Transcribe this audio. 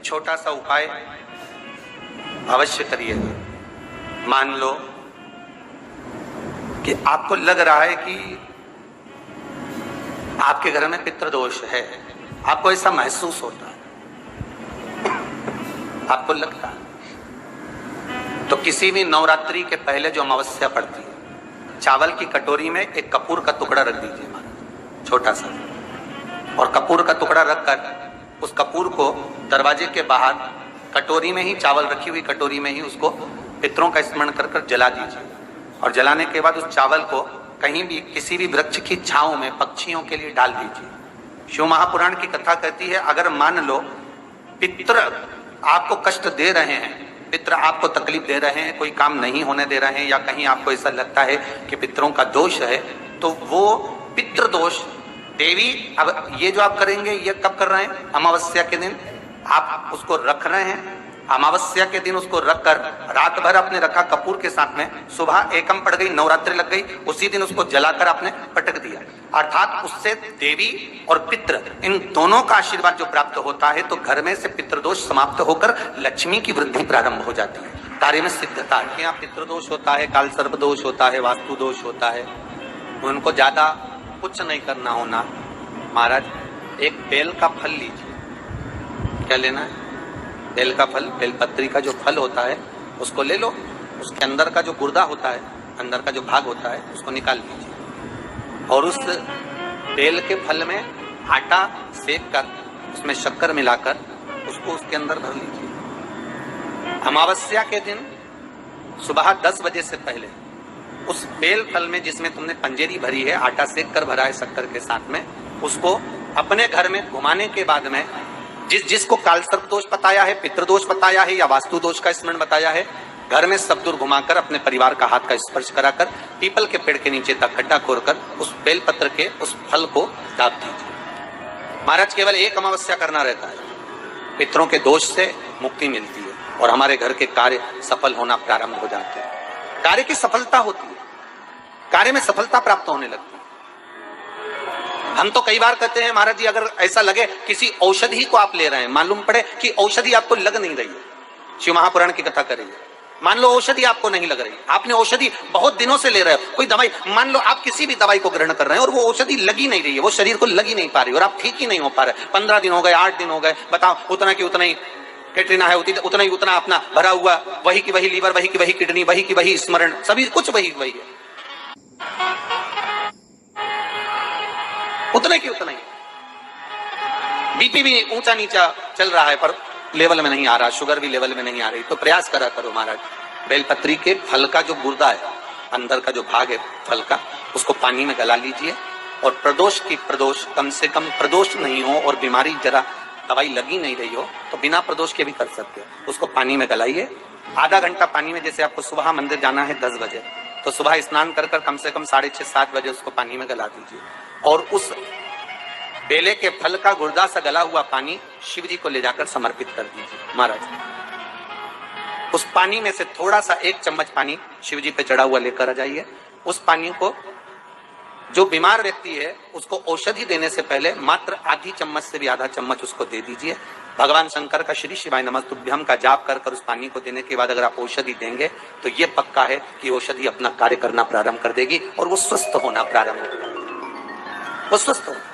छोटा सा उपाय अवश्य करिएगा। मान लो कि आपको लग रहा है कि आपके घर में पितृदोष है, आपको ऐसा महसूस होता है, आपको लगता है, तो किसी भी नवरात्रि के पहले जो अमावस्या पड़ती है, चावल की कटोरी में एक कपूर का टुकड़ा रख दीजिए, छोटा सा, और कपूर का टुकड़ा रखकर उस कपूर को दरवाजे के बाहर कटोरी में ही, चावल रखी हुई कटोरी में ही उसको पितरों का स्मरण कर कर जला दीजिए। और जलाने के बाद उस चावल को कहीं भी किसी भी वृक्ष की छांव में पक्षियों के लिए डाल दीजिए। शिव महापुराण की कथा कहती है, अगर मान लो पितर आपको कष्ट दे रहे हैं, पितर आपको तकलीफ दे रहे हैं, कोई काम नहीं होने दे रहे हैं, या कहीं आपको ऐसा लगता है कि पितरों का दोष है, तो वो पितृ दोष देवी, अब ये जो आप करेंगे ये कब कर रहे हैं? अमावस्या के दिन आप उसको रख रहे हैं। अमावस्या के दिन उसको रखकर रात भर आपने रखा कपूर के साथ में, सुबह एकम पड़ गई, नवरात्रि लग गई, उसी दिन उसको जलाकर आपने पटक दिया। अर्थात उससे देवी और पितृ इन दोनों का आशीर्वाद जो प्राप्त होता है, तो घर में से पितृदोष समाप्त होकर लक्ष्मी की वृद्धि प्रारंभ हो जाती है, कार्य में सिद्धता है। यहाँ पितृदोष होता है, काल सर्प दोष होता है, वास्तु दोष होता है, उनको ज्यादा कुछ नहीं करना होना। महाराज, एक बेल का फल लीजिए। क्या लेना है? बेल का फल, बेलपत्री का जो फल होता है उसको ले लो, उसके अंदर का जो गुर्दा होता है, अंदर का जो भाग होता है, उसको निकाल लीजिए, और उस बेल के फल में आटा सेक कर उसमें शक्कर मिलाकर उसको उसके अंदर भर लीजिए। अमावस्या के दिन सुबह 10 बजे से पहले उस बेल फल में, जिसमें तुमने पंजेरी भरी है, आटा सेक कर भरा है शक्कर के साथ में, उसको अपने घर में घुमाने के बाद में जिसको कालसर्प दोष बताया है, पितृदोष बताया है, या वास्तु दोष का स्मरण बताया है, घर में सब दूर घुमाकर अपने परिवार का हाथ का स्पर्श कराकर पीपल के पेड़ के नीचे तक खड्डा खोदकर उस बेलपत्र के उस फल को दाब दीजिए। महाराज, केवल एक अमावस्या करना रहता है, पितरों के दोष से मुक्ति मिलती है और हमारे घर के कार्य सफल होना प्रारंभ हो जाते हैं। कार्य की सफलता होती है, कार्य में सफलता प्राप्त होने लगती है। हम तो कई बार कहते हैं, महाराज जी, अगर ऐसा लगे किसी औषधि को आप ले रहे हैं, मालूम पड़े कि औषधि आपको लग नहीं रही है, शिव महापुराण की कथा करिए, मान लो औषधि आपको नहीं लग रही, आपने औषधि बहुत दिनों से ले रहे हो, कोई दवाई, मान लो आप किसी भी दवाई को ग्रहण कर रहे हैं और वो औषधि लगी नहीं रही है, वो शरीर को लगी नहीं पा रही और आप ठीक ही नहीं हो पा रहे, 15 दिन हो गए, 8 दिन हो गए, बताओ, उतना की उतना ही कैटरीना है, उतना ही उतना अपना भरा हुआ, वही की वही लीवर, वही की वही किडनी, वही की वही स्मरण, सभी कुछ वही वही है, उतने की उतना ही। बीपी भी ऊंचा नीचा चल रहा है पर लेवल में नहीं आ रहा, शुगर भी लेवल में नहीं आ रही, तो प्रयास करा करो महाराज, बेलपत्री के फल का जो गुर्दा है, अंदर का जो भाग है फल का, उसको पानी में गला लीजिए, और प्रदोष कम से कम प्रदोष नहीं हो और बीमारी जरा दवाई लगी नहीं रही हो, तो बिना प्रदोष के भी कर सकते हो, उसको पानी में गलाइए, आधा घंटा पानी में, जैसे आपको सुबह मंदिर जाना है 10 बजे, तो सुबह स्नान कर कम से कम 6:30-7 बजे उसको पानी में गला दीजिए, और उस बेले के फल का गुर्दा सा गला हुआ पानी शिव जी को ले जाकर समर्पित कर दीजिए। महाराज, उस पानी में से थोड़ा सा 1 चम्मच पानी शिव जी पे चढ़ा हुआ लेकर आ जाइए। उस पानी को जो बीमार व्यक्ति है उसको औषधि देने से पहले मात्र आधी चम्मच से भी आधा चम्मच उसको दे दीजिए। भगवान शंकर का श्री शिवाय नमस्तुभ्यम का जाप कर उस पानी को देने के बाद अगर आप औषधि देंगे तो ये पक्का है कि औषधि अपना कार्य करना प्रारंभ कर देगी और वो स्वस्थ होना प्रारंभ होगा, वो स्वस्थ होगा।